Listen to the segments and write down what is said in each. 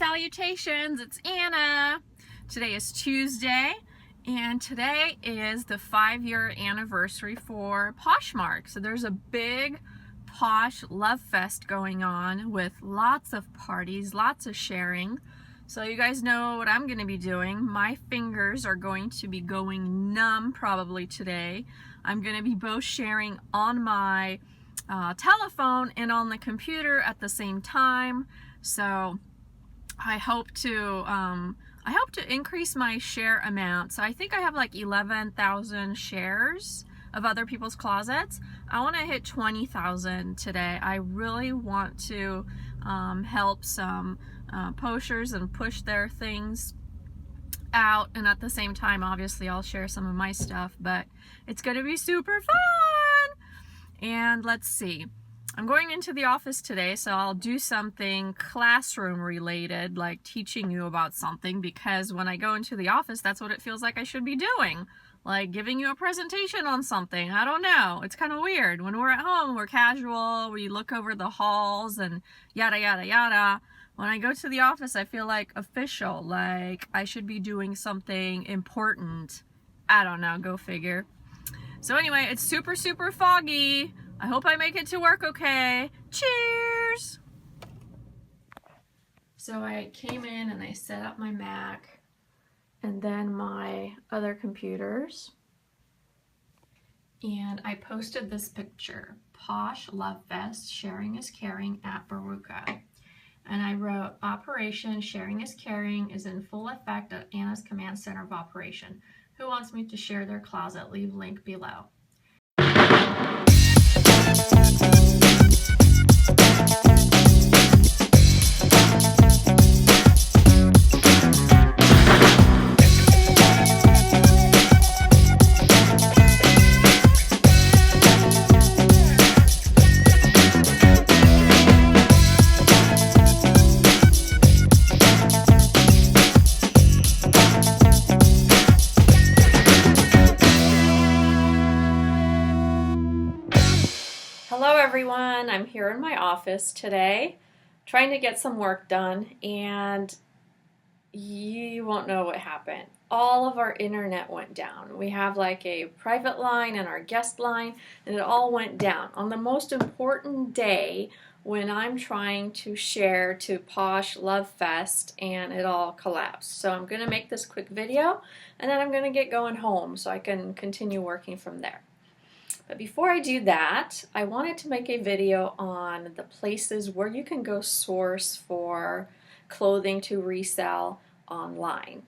Salutations, it's Anna. Today is Tuesday, and today is the 5-year anniversary for Poshmark. So there's a big Posh Love Fest going on with lots of parties, lots of sharing. So you guys know what I'm going to be doing. My fingers are going to be going numb probably today. I'm going to be both sharing on my telephone and on the computer at the same time. So I hope to increase my share amount. So I think I have like 11,000 shares of other people's closets. I want to hit 20,000 today. I really want to help some poshers and push their things out, and at the same time obviously I'll share some of my stuff, but it's going to be super fun. And let's see, I'm going into the office today, so I'll do something classroom related, like teaching you about something, because when I go into the office, that's what it feels like I should be doing, like giving you a presentation on something. I don't know, it's kind of weird. When we're at home, we're casual, we look over the halls and yada yada yada. When I go to the office, I feel like official, like I should be doing something important. I don't know, go figure. So anyway, it's super foggy. I hope I make it to work okay. Cheers! So I came in and I set up my Mac and then my other computers. And I posted this picture, Posh Love Fest, sharing is caring at Baruka. And I wrote, Operation Sharing is Caring is in full effect at Anna's Command Center of Operation. Who wants me to share their closet? Leave link below. Hello everyone, I'm here in my office today trying to get some work done, and you won't know what happened. All of our internet went down. We have like a private line and our guest line, and it all went down on the most important day when I'm trying to share to Posh Love Fest, and it all collapsed. So I'm going to make this quick video and then I'm going to get going home so I can continue working from there. But before I do that, I wanted to make a video on the places where you can go source for clothing to resell online.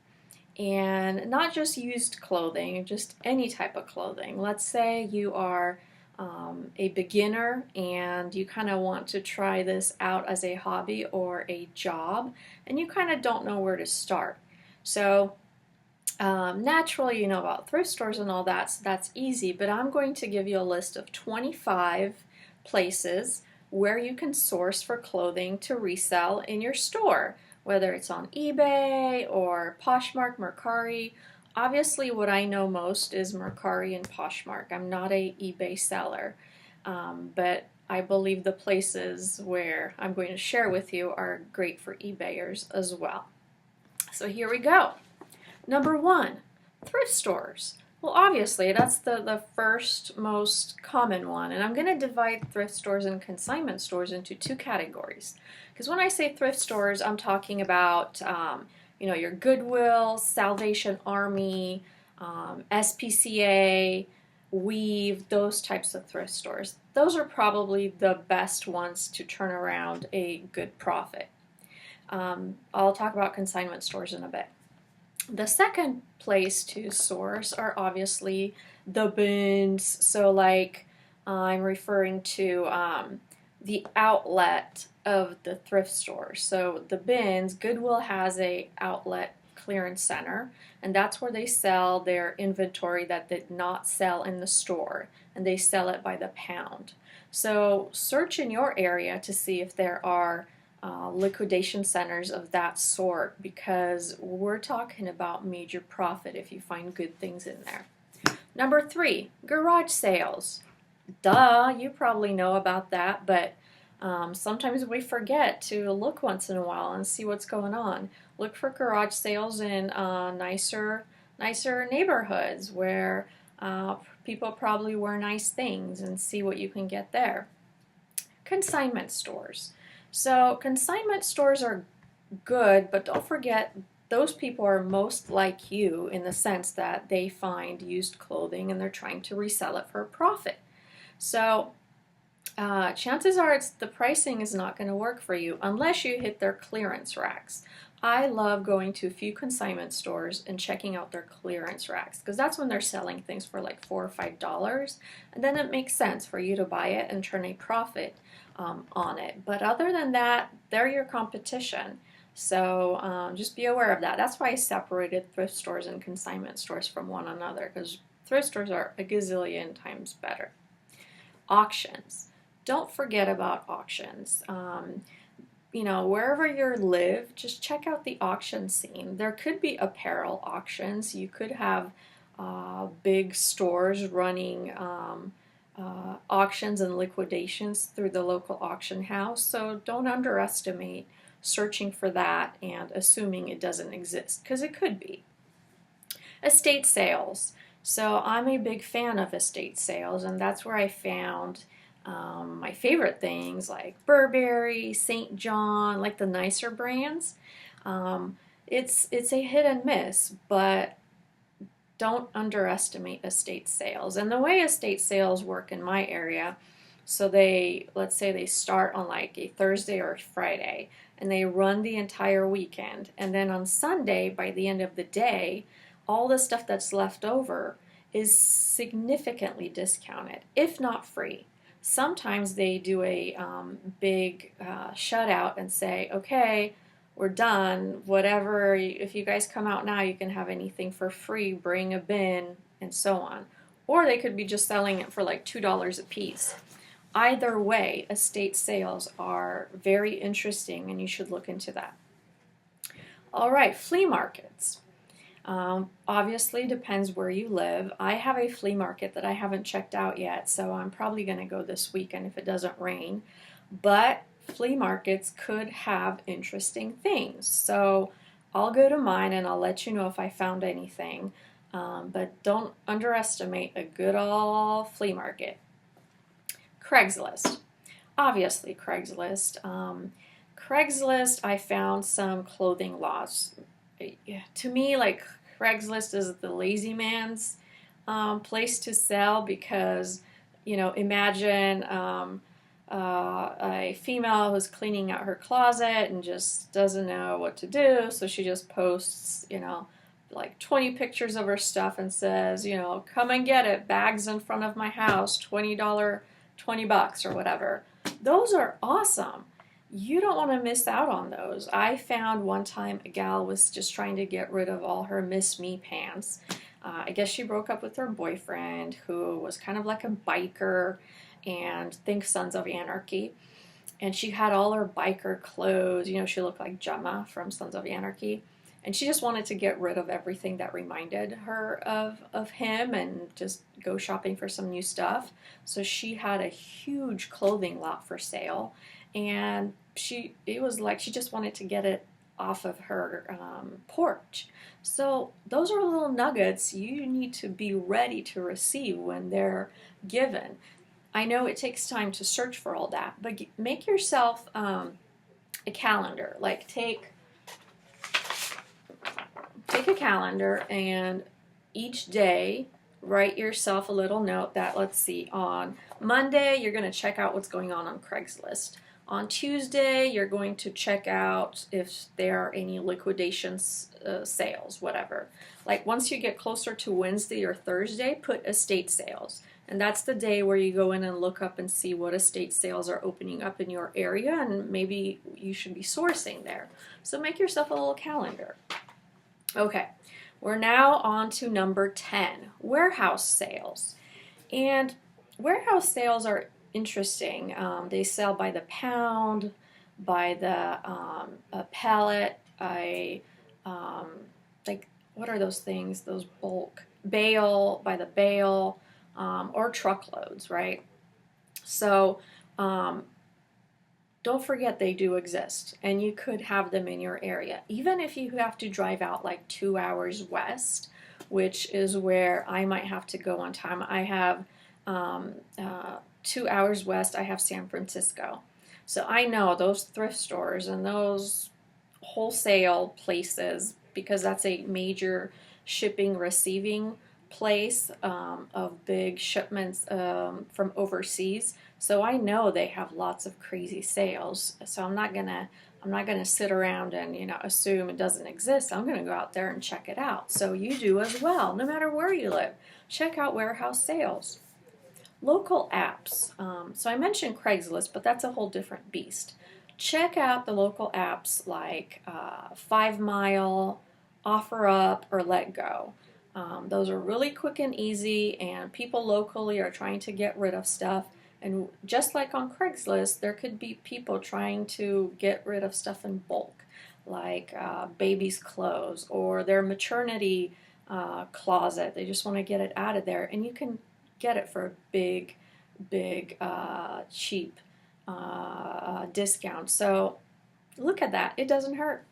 And not just used clothing, just any type of clothing. Let's say you are a beginner and you kind of want to try this out as a hobby or a job, and you kind of don't know where to start. So naturally, you know about thrift stores and all that, so that's easy, but I'm going to give you a list of 25 places where you can source for clothing to resell in your store, whether it's on eBay or Poshmark, Mercari. Obviously, what I know most is Mercari and Poshmark. I'm not a eBay seller, but I believe the places where I'm going to share with you are great for eBayers as well. So here we go. Number 1, thrift stores. Well, obviously, that's the first most common one, and I'm going to divide thrift stores and consignment stores into 2 categories. Because when I say thrift stores, I'm talking about your Goodwill, Salvation Army, SPCA, Weave, those types of thrift stores. Those are probably the best ones to turn around a good profit. I'll talk about consignment stores in a bit. The second place to source are obviously the bins. So like I'm referring to the outlet of the thrift store. So the bins, Goodwill has a outlet clearance center, and that's where they sell their inventory that did not sell in the store, and they sell it by the pound. So search in your area to see if there are liquidation centers of that sort, because we're talking about major profit if you find good things in there. Number 3, garage sales. Duh, you probably know about that, but Sometimes we forget to look once in a while and see what's going on. Look for garage sales in nicer neighborhoods where people probably wear nice things, and see what you can get there. Consignment stores. So consignment stores are good, but don't forget those people are most like you in the sense that they find used clothing and they're trying to resell it for a profit. So chances are the pricing is not going to work for you unless you hit their clearance racks. I love going to a few consignment stores and checking out their clearance racks, because that's when they're selling things for like $4 or $5, and then it makes sense for you to buy it and turn a profit on it. But other than that, they're your competition. So just be aware of that. That's why I separated thrift stores and consignment stores from one another, because thrift stores are a gazillion times better. Auctions. Don't forget about auctions. Wherever you live, just check out the auction scene. There could be apparel auctions. You could have big stores running auctions and liquidations through the local auction house. So don't underestimate searching for that and assuming it doesn't exist, because it could be. Estate sales. So I'm a big fan of estate sales, and that's where I found my favorite things like Burberry, St. John, like the nicer brands. It's a hit and miss, but don't underestimate estate sales. And the way estate sales work in my area, so let's say they start on like a Thursday or a Friday, and they run the entire weekend. And then on Sunday, by the end of the day, all the stuff that's left over is significantly discounted, if not free. Sometimes they do a big shutout and say, okay, we're done. Whatever, if you guys come out now, you can have anything for free, bring a bin, and so on. Or they could be just selling it for like $2 a piece. Either way, estate sales are very interesting, and you should look into that. All right, flea markets. Obviously depends where you live. I have a flea market that I haven't checked out yet, so I'm probably going to go this weekend if it doesn't rain. But flea markets could have interesting things. So I'll go to mine and I'll let you know if I found anything. But don't underestimate a good old flea market. Craigslist. Obviously Craigslist. Craigslist, I found some clothing lots. To me, like, Craigslist is the lazy man's place to sell, because, imagine a female who's cleaning out her closet and just doesn't know what to do, so she just posts, like 20 pictures of her stuff and says, come and get it, bags in front of my house, $20, $20 or whatever. Those are awesome. You don't want to miss out on those. I found one time a gal was just trying to get rid of all her Miss Me pants. I guess she broke up with her boyfriend, who was kind of like a biker, and think Sons of Anarchy. And she had all her biker clothes. She looked like Gemma from Sons of Anarchy. And she just wanted to get rid of everything that reminded her of him and just go shopping for some new stuff. So she had a huge clothing lot for sale. And it was like she just wanted to get it off of her porch. So those are little nuggets you need to be ready to receive when they're given. I know it takes time to search for all that, but make yourself a calendar. Like take a calendar, and each day write yourself a little note that, let's see, on Monday you're going to check out what's going on Craigslist. On Tuesday, you're going to check out if there are any liquidations, sales, whatever. Like once you get closer to Wednesday or Thursday, put estate sales. And that's the day where you go in and look up and see what estate sales are opening up in your area, and maybe you should be sourcing there. So make yourself a little calendar. Okay, we're now on to number 10, warehouse sales. And warehouse sales are interesting. They sell by the pound, by the pallet, like, what are those things? Those bulk bale, by the bale, or truckloads, right? So don't forget they do exist, and you could have them in your area. Even if you have to drive out like 2 hours west, which is where I might have to go one time. I have 2 hours west, I have San Francisco. So I know those thrift stores and those wholesale places, because that's a major shipping receiving place of big shipments from overseas. So I know they have lots of crazy sales. So I'm not gonna sit around and assume it doesn't exist. I'm gonna go out there and check it out. So you do as well, no matter where you live. Check out warehouse sales. Local apps. So I mentioned Craigslist, but that's a whole different beast. Check out the local apps like 5 Mile, OfferUp, or Let Go. Those are really quick and easy, and people locally are trying to get rid of stuff. And just like on Craigslist, there could be people trying to get rid of stuff in bulk, like baby's clothes or their maternity closet. They just want to get it out of there, and you can get it for a big, cheap discount. So look at that. It doesn't hurt.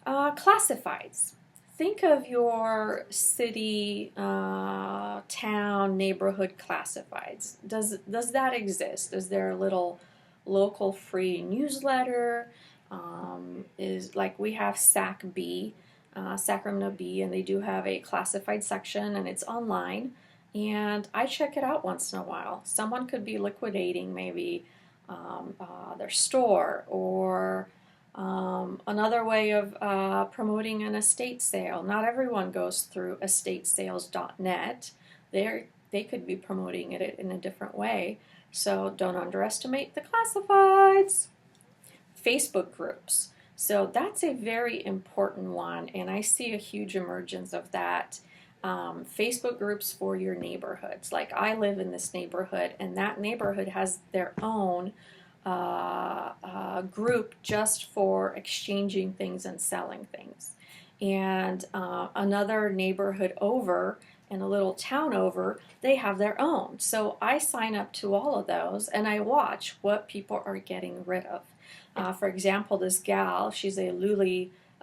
Classifieds. Think of your city, town, neighborhood classifieds. Does that exist? Is there a little local free newsletter? Is like we have SAC-B, Sacramento Bee, and they do have a classified section, and it's online. And I check it out once in a while. Someone could be liquidating maybe their store, or another way of promoting an estate sale. Not everyone goes through estatesales.net. They could be promoting it in a different way. So don't underestimate the classifieds. Facebook groups. So that's a very important one, and I see a huge emergence of that. Facebook groups for your neighborhoods. Like I live in this neighborhood, and that neighborhood has their own group just for exchanging things and selling things. And another neighborhood over and a little town over, they have their own. So I sign up to all of those, and I watch what people are getting rid of. For example, this gal, she's a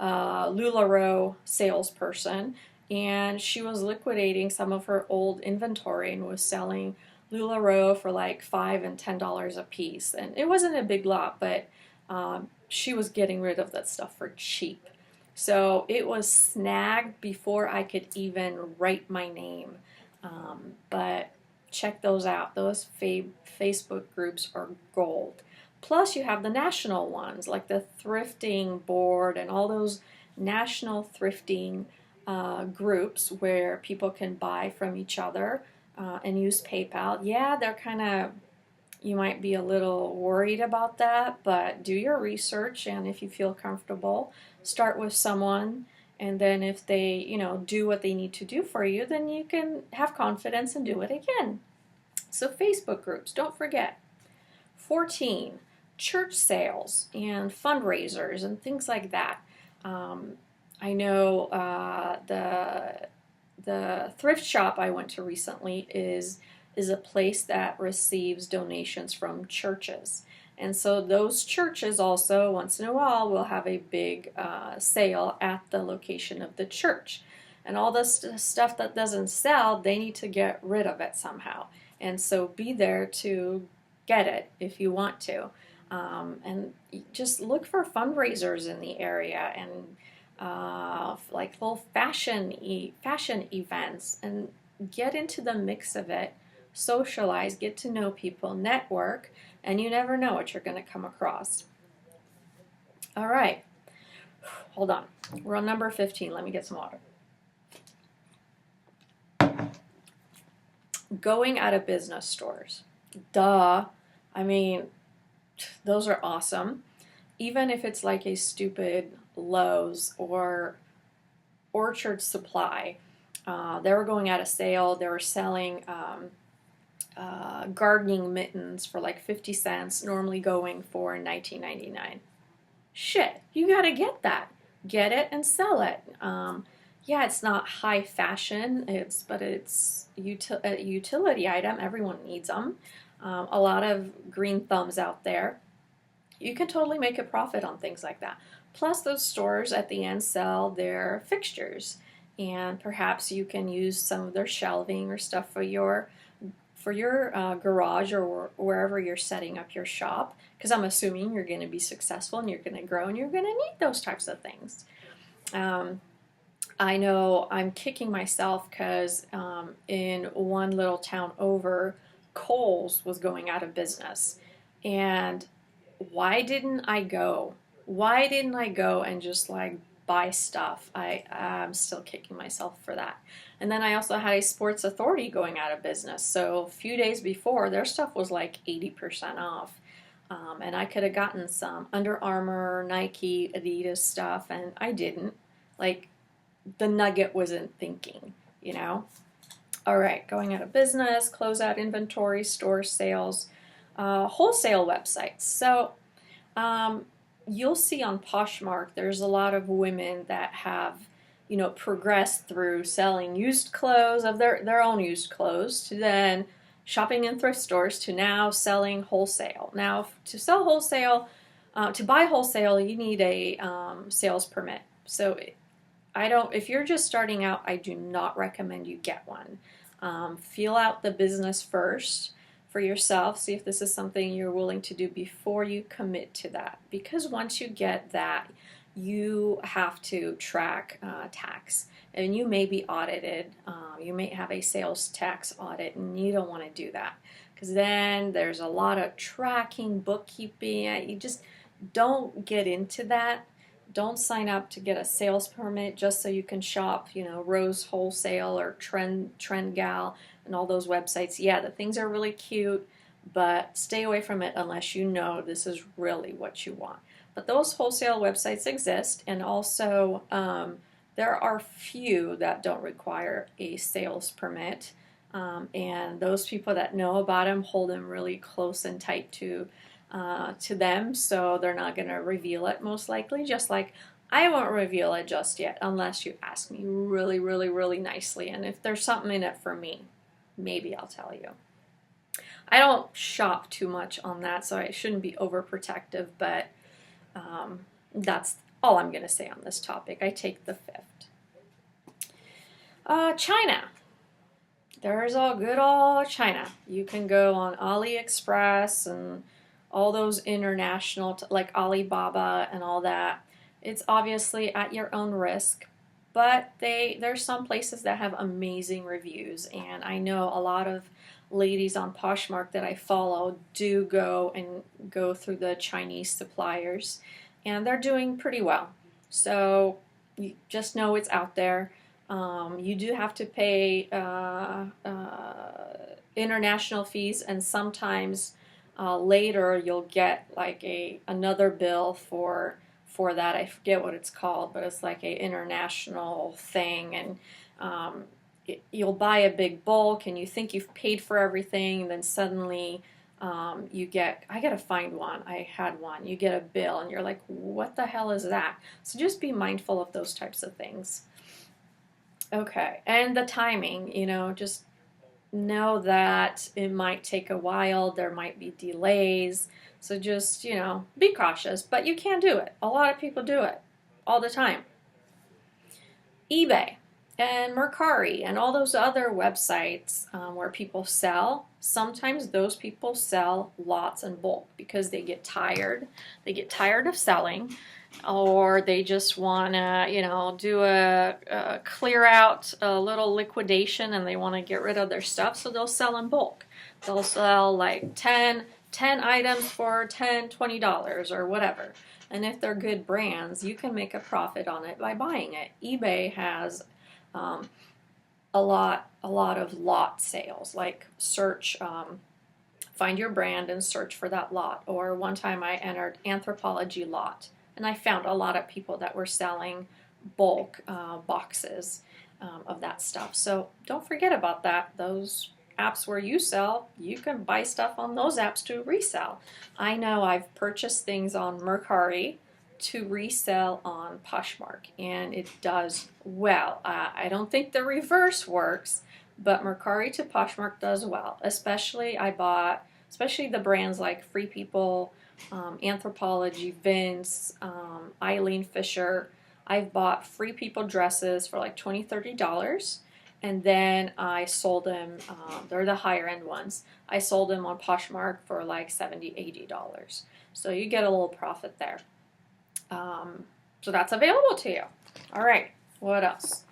LuLaRoe salesperson, and she was liquidating some of her old inventory and was selling LuLaRoe for like $5 and $10 a piece. And it wasn't a big lot, but she was getting rid of that stuff for cheap. So it was snagged before I could even write my name. But check those out. Those Facebook groups are gold. Plus you have the national ones like the Thrifting Board and all those national thrifting groups where people can buy from each other and use PayPal. Yeah, they're kind of, you might be a little worried about that, but do your research, and if you feel comfortable, start with someone, and then if they, do what they need to do for you, then you can have confidence and do it again. So Facebook groups, don't forget. 14, church sales and fundraisers and things like that. I know the thrift shop I went to recently is a place that receives donations from churches. And so those churches also, once in a while, will have a big sale at the location of the church. And all this stuff that doesn't sell, they need to get rid of it somehow. And so be there to get it if you want to. And just look for fundraisers in the area, and like little fashion events, and get into the mix of it. Socialize, get to know people, network, and you never know what you're going to come across. All right, hold on. We're on number 15. Let me get some water. Going out of business stores. Duh. I mean, those are awesome. Even if it's like a stupid Lowe's or Orchard Supply. They were going out of sale. They were selling gardening mittens for like 50 cents, normally going for $19.99. Shit, you gotta get that. Get it and sell it. Yeah, it's not high fashion, but it's a utility item. Everyone needs them. A lot of green thumbs out there. You can totally make a profit on things like that. Plus, those stores at the end sell their fixtures, and perhaps you can use some of their shelving or stuff for your garage or wherever you're setting up your shop, because I'm assuming you're going to be successful and you're going to grow and you're going to need those types of things. I know I'm kicking myself because in one little town over, Kohl's was going out of business. And why didn't I go? Why didn't I go and just like buy stuff? I'm still kicking myself for that. And then I also had a Sports Authority going out of business. So a few days before, their stuff was like 80% off. And I could have gotten some Under Armour, Nike, Adidas stuff, and I didn't. Like, the nugget wasn't thinking, you know? All right, going out of business, close out inventory, store sales, wholesale websites. So you'll see on Poshmark, there's a lot of women that have, you know, progressed through selling used clothes of their own used clothes to then shopping in thrift stores to now selling wholesale. Now, to sell wholesale, to buy wholesale, you need a sales permit. So if you're just starting out, I do not recommend you get one. Feel out the business first for yourself. See if this is something you're willing to do before you commit to that. Because once you get that, you have to track tax. And you may be audited. You may have a sales tax audit, and you don't want to do that. Because then there's a lot of tracking, bookkeeping. You just don't get into that. Don't sign up to get a sales permit just so you can shop, you know, Rose Wholesale or Trend Gal and all those websites. Yeah, the things are really cute, but stay away from it unless you know this is really what you want. But those wholesale websites exist, and also there are few that don't require a sales permit. And those people that know about them hold them really close and tight to them, so they're not going to reveal it most likely, just like I won't reveal it just yet unless you ask me really, really, really nicely. And if there's something in it for me, maybe I'll tell you. I don't shop too much on that, so I shouldn't be overprotective, but that's all I'm going to say on this topic. I take the fifth. China. There's all good old China. You can go on AliExpress and all those international, like Alibaba and all that. It's obviously at your own risk, but there's some places that have amazing reviews, and I know a lot of ladies on Poshmark that I follow do go through the Chinese suppliers, and they're doing pretty well. So you just know it's out there. You do have to pay international fees, and sometimes later you'll get like another bill for that. I forget what it's called, but it's like a international thing, and you'll buy a big bulk and you think you've paid for everything, and then suddenly you get, I gotta find one, I had one, you get a bill and you're like, what the hell is that? So just be mindful of those types of things. Okay, and the timing, you know, just know that it might take a while, there might be delays, so just, you know, be cautious, but you can do it. A lot of people do it all the time. eBay and Mercari and all those other websites where people sell, sometimes those people sell lots in bulk because they get tired. They get tired of selling, or they just want to, you know, do a clear out, a little liquidation, and they want to get rid of their stuff, so they'll sell in bulk. They'll sell like 10 items for $10, $20 or whatever. And if they're good brands, you can make a profit on it by buying it. eBay has a lot of lot sales, like search, find your brand and search for that lot. Or one time I entered Anthropology lot, and I found a lot of people that were selling bulk boxes of that stuff. So don't forget about that. Those apps where you sell, you can buy stuff on those apps to resell. I know I've purchased things on Mercari to resell on Poshmark, and it does well. I don't think the reverse works, but Mercari to Poshmark does well. Especially the brands like Free People, Anthropologie, Vince, Eileen Fisher. I've bought Free People dresses for like $20, $30. And then I sold them, they're the higher end ones. I sold them on Poshmark for like $70, $80. So you get a little profit there. So that's available to you. All right, what else?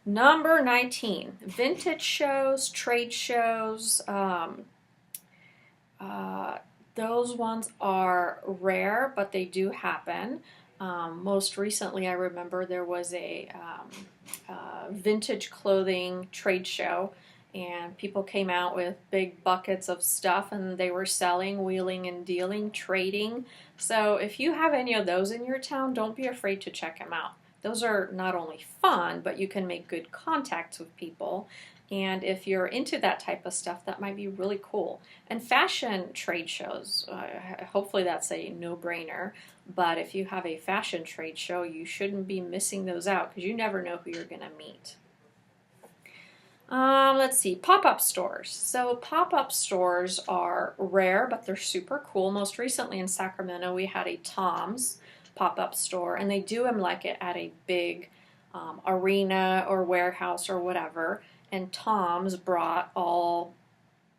Number 19, vintage shows, trade shows. Those ones are rare, but they do happen. Most recently, I remember there was a vintage clothing trade show, and people came out with big buckets of stuff, and they were selling, wheeling and dealing, trading. So if you have any of those in your town, don't be afraid to check them out. Those are not only fun, but you can make good contacts with people. And if you're into that type of stuff, that might be really cool. And fashion trade shows, hopefully that's a no-brainer. But if you have a fashion trade show, you shouldn't be missing those out because you never know who you're going to meet. Let's see, pop-up stores. So pop-up stores are rare, but they're super cool. Most recently in Sacramento, we had a Tom's pop-up store, and they do them like it at a big arena or warehouse or whatever. And Tom's brought all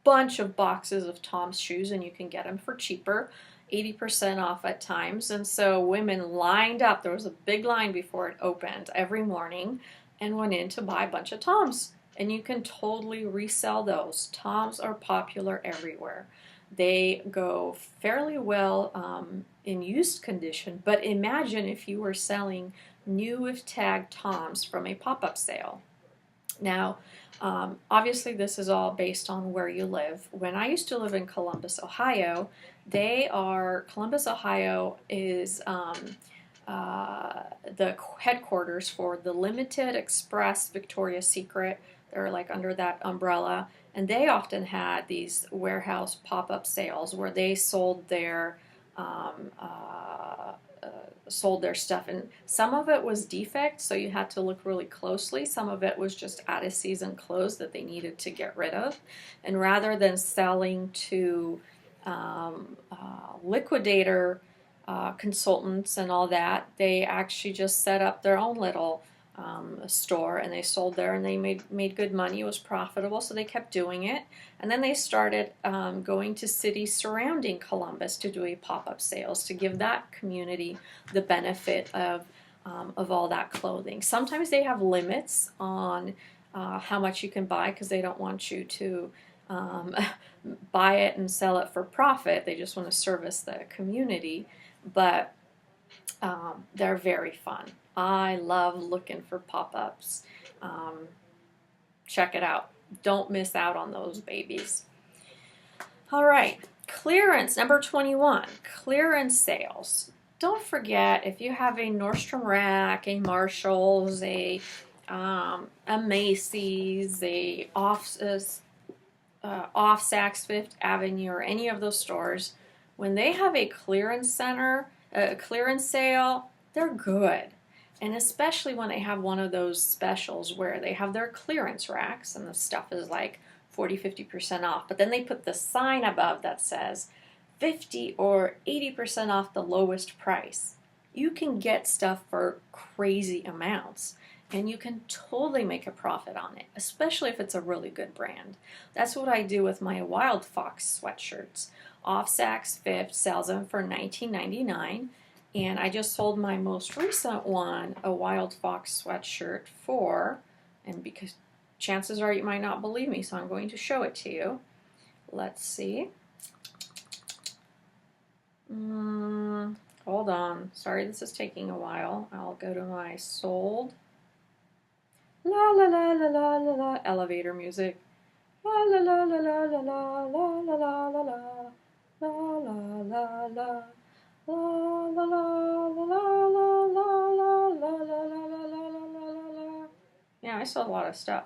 bunch of boxes of Tom's shoes, and you can get them for cheaper, 80% off at times. And so women lined up. There was a big line before it opened every morning and went in to buy a bunch of Tom's. And you can totally resell those. Tom's are popular everywhere. They go fairly well in used condition, but imagine if you were selling new with tag Tom's from a pop-up sale. Now, obviously this is all based on where you live. When I used to live in Columbus, Ohio, Columbus, Ohio is the headquarters for the Limited Express Victoria's Secret. They're like under that umbrella, and they often had these warehouse pop-up sales where they sold their stuff, and some of it was defect, so you had to look really closely. Some of it was just out of season clothes that they needed to get rid of, and rather than selling to liquidator consultants and all that, they actually just set up their own little store, and they sold there, and they made good money. It was profitable, so they kept doing it. And then they started going to cities surrounding Columbus to do a pop-up sales to give that community the benefit of all that clothing. Sometimes they have limits on how much you can buy because they don't want you to buy it and sell it for profit. They just want to service the community, but they're very fun. I love looking for pop-ups. Check it out. Don't miss out on those babies. All right, clearance, number 21, clearance sales. Don't forget, if you have a Nordstrom Rack, a Marshalls, a Macy's, a off Saks Fifth Avenue, or any of those stores, when they have a clearance sale, they're good. And especially when they have one of those specials where they have their clearance racks and the stuff is like 40, 50% off. But then they put the sign above that says 50 or 80% off the lowest price. You can get stuff for crazy amounts, and you can totally make a profit on it, especially if it's a really good brand. That's what I do with my Wild Fox sweatshirts. Off Saks Fifth sells them for $19.99. And I just sold my most recent one, a Wild Fox sweatshirt, and because chances are you might not believe me, so I'm going to show it to you. Let's see. Hold on. Sorry, this is taking a while. I'll go to my sold. La la la la la la la. Elevator music. La la la la la la la la la la la la la la la. La la la la la la la la la la la la. Yeah, I sold a lot of stuff.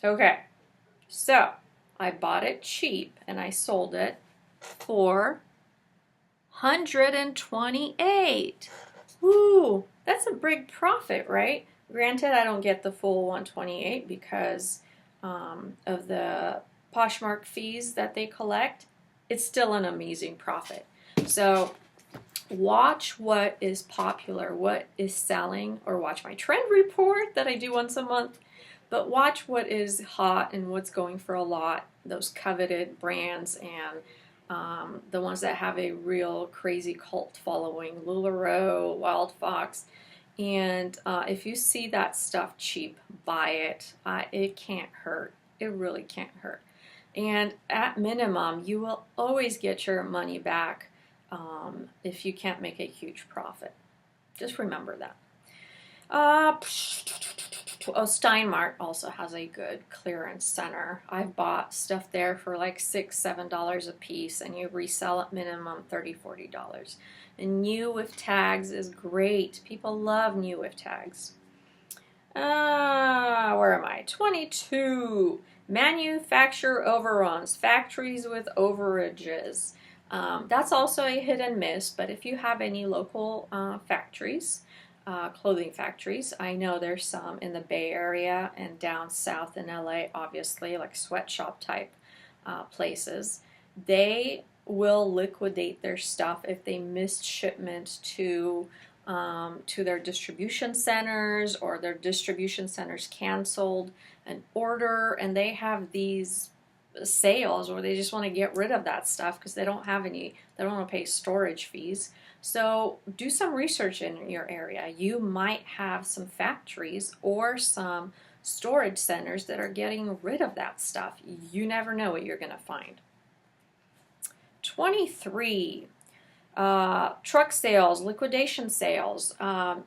Okay, so I bought it cheap and I sold it for $128. Woo, that's a big profit, right? Granted, I don't get the full $128 because of the Poshmark fees that they collect. it's still an amazing profit. So watch what is popular, what is selling, or watch my trend report that I do once a month. But watch what is hot and what's going for a lot, those coveted brands, and the ones that have a real crazy cult following, LuLaRoe, Wild Fox. And if you see that stuff cheap, buy it. It can't hurt. It really can't hurt. And at minimum, you will always get your money back if you can't make a huge profit. Just remember that. Steinmart also has a good clearance center. I've bought stuff there for like $6, $7 a piece, and you resell at minimum $30, $40. And new with tags is great. People love new with tags. Where am I? 22. Manufacturer overruns. Factories with overages. That's also a hit and miss, but if you have any local factories, clothing factories, I know there's some in the Bay Area and down south in LA, obviously, like sweatshop type places. They will liquidate their stuff if they missed shipment to their distribution centers, or their distribution centers canceled an order, and they have these sales, or they just want to get rid of that stuff because they don't have any, they don't want to pay storage fees. So do some research in your area. You might have some factories or some storage centers that are getting rid of that stuff. You never know what you're going to find. 23, truck sales, liquidation sales. I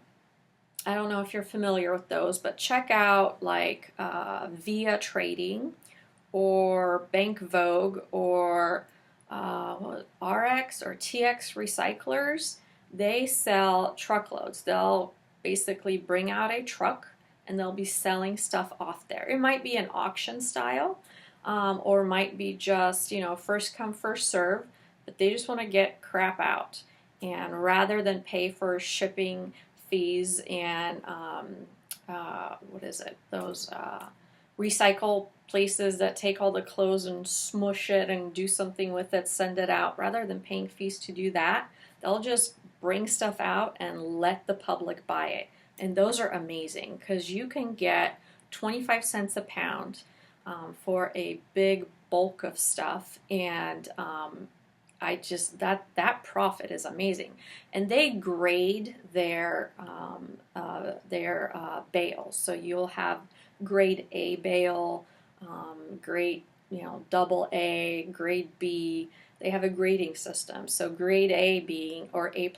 don't know if you're familiar with those, but check out like Via Trading or Bank Vogue or RX or TX Recyclers. They sell truckloads. They'll basically bring out a truck and they'll be selling stuff off there. It might be an auction style, or might be just, first come, first serve, but they just want to get crap out. And rather than pay for shipping fees and those recycle places that take all the clothes and smush it and do something with it, send it out, rather than paying fees to do that, they'll just bring stuff out and let the public buy it. And those are amazing because you can get 25 cents a pound for a big bulk of stuff, and that profit is amazing. And they grade their bales, so you'll have grade A bale, grade double A, grade B. They have a grading system. So grade A being, or A++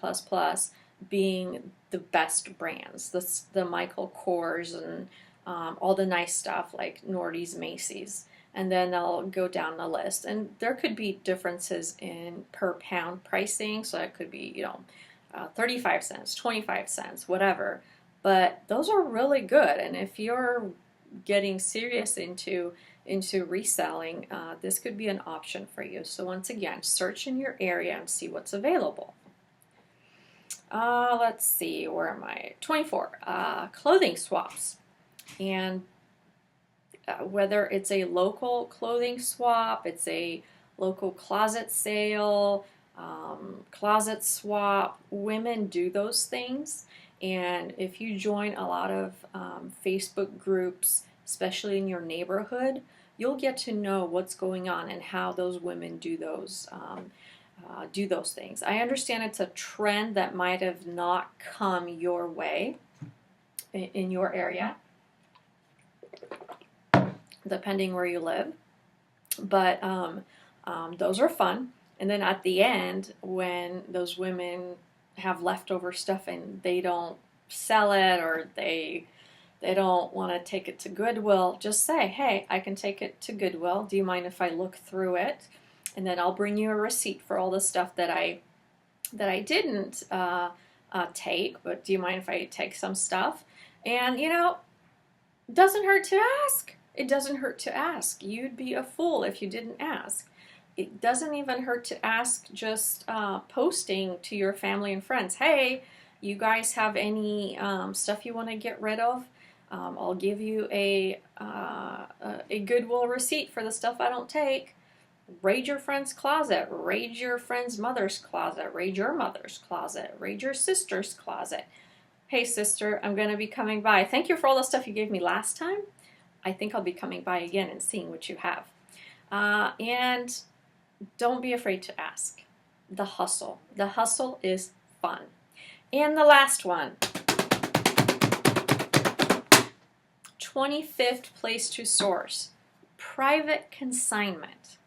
being the best brands, the Michael Kors and all the nice stuff like Nordy's, Macy's. And then they'll go down the list. And there could be differences in per pound pricing. So it could be, 35 cents, 25 cents, whatever. But those are really good. And if you're getting serious into reselling, this could be an option for you. So once again, search in your area and see what's available. Let's see, where am I? 24, clothing swaps. And whether it's a local clothing swap, it's a local closet sale, closet swap, women do those things. And if you join a lot of Facebook groups, especially in your neighborhood, you'll get to know what's going on and how those women do those things. I understand it's a trend that might have not come your way in your area, depending where you live. But those are fun. And then at the end, when those women have leftover stuff and they don't sell it, or they don't want to take it to Goodwill, just say, hey, I can take it to Goodwill. Do you mind if I look through it? And then I'll bring you a receipt for all the stuff that I didn't take, but do you mind if I take some stuff? And, it doesn't hurt to ask. It doesn't hurt to ask. You'd be a fool if you didn't ask. It doesn't even hurt to ask, just posting to your family and friends, hey, you guys have any stuff you want to get rid of? I'll give you a Goodwill receipt for the stuff I don't take. Raid your friend's closet, raid your friend's mother's closet, raid your mother's closet, raid your sister's closet. Hey sister, I'm going to be coming by. Thank you for all the stuff you gave me last time. I think I'll be coming by again and seeing what you have. And don't be afraid to ask. The hustle. The hustle is fun. And the last one. 25th place to source. Private consignment.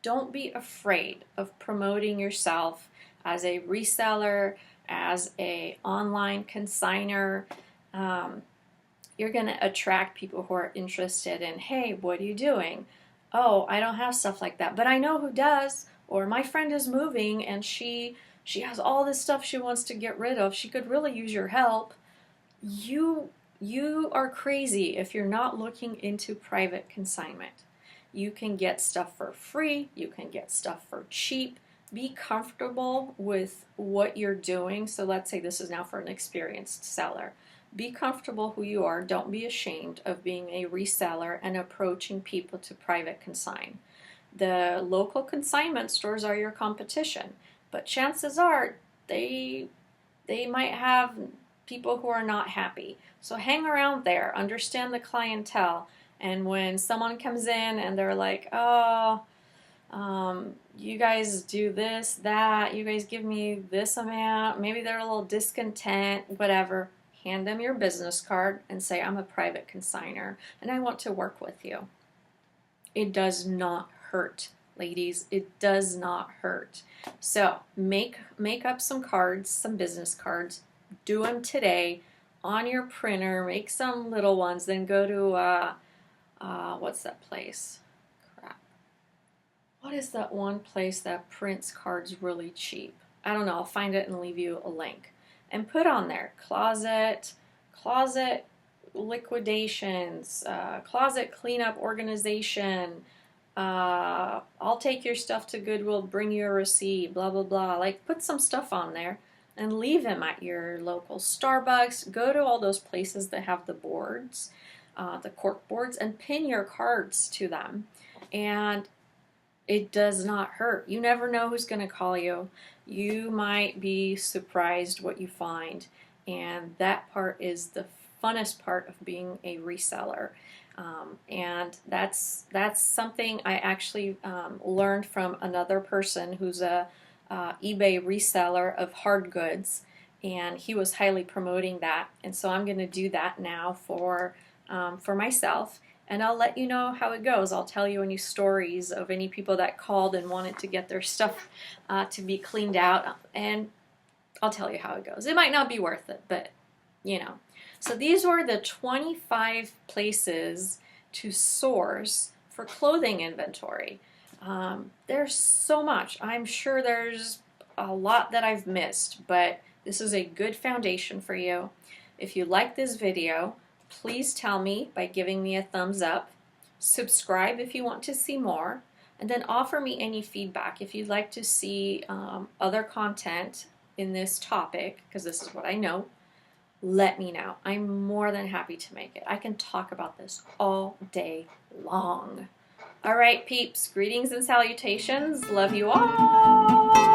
Don't be afraid of promoting yourself as a reseller, as a online consigner. You're going to attract people who are interested in, hey, what are you doing? Oh, I don't have stuff like that, but I know who does. Or my friend is moving and she has all this stuff she wants to get rid of. She could really use your help. You are crazy if you're not looking into private consignment. You can get stuff for free. You can get stuff for cheap. Be comfortable with what you're doing. So let's say this is now for an experienced seller. Be comfortable who you are. Don't be ashamed of being a reseller and approaching people to private consign. The local consignment stores are your competition, but chances are they might have people who are not happy. So hang around there, understand the clientele, and when someone comes in and they're like, oh, you guys do this, that, you guys give me this amount, maybe they're a little discontent, whatever, hand them your business card and say, I'm a private consigner and I want to work with you. It does not hurt, ladies. It does not hurt. So make up some cards, some business cards, do them today on your printer, make some little ones, then go to, what's that place? What is that one place that prints cards really cheap? I don't know. I'll find it and leave you a link. And put on there closet liquidations, closet cleanup organization. I'll take your stuff to Goodwill, bring you a receipt, blah, blah, blah. Like, put some stuff on there and leave them at your local Starbucks. Go to all those places that have the boards, the cork boards, and pin your cards to them. And it does not hurt. You never know who's going to call you. You might be surprised what you find. And that part is the funnest part of being a reseller. And that's something I actually learned from another person who's a eBay reseller of hard goods. And he was highly promoting that. And so I'm going to do that now for myself. And I'll let you know how it goes. I'll tell you any stories of any people that called and wanted to get their stuff to be cleaned out. And I'll tell you how it goes. It might not be worth it, but you know. So these were the 25 places to source for clothing inventory. There's so much. I'm sure there's a lot that I've missed, but this is a good foundation for you. If you like this video, please tell me by giving me a thumbs up. Subscribe if you want to see more. And then offer me any feedback. If you'd like to see other content in this topic, because this is what I know, let me know. I'm more than happy to make it. I can talk about this all day long. All right, peeps. Greetings and salutations. Love you all.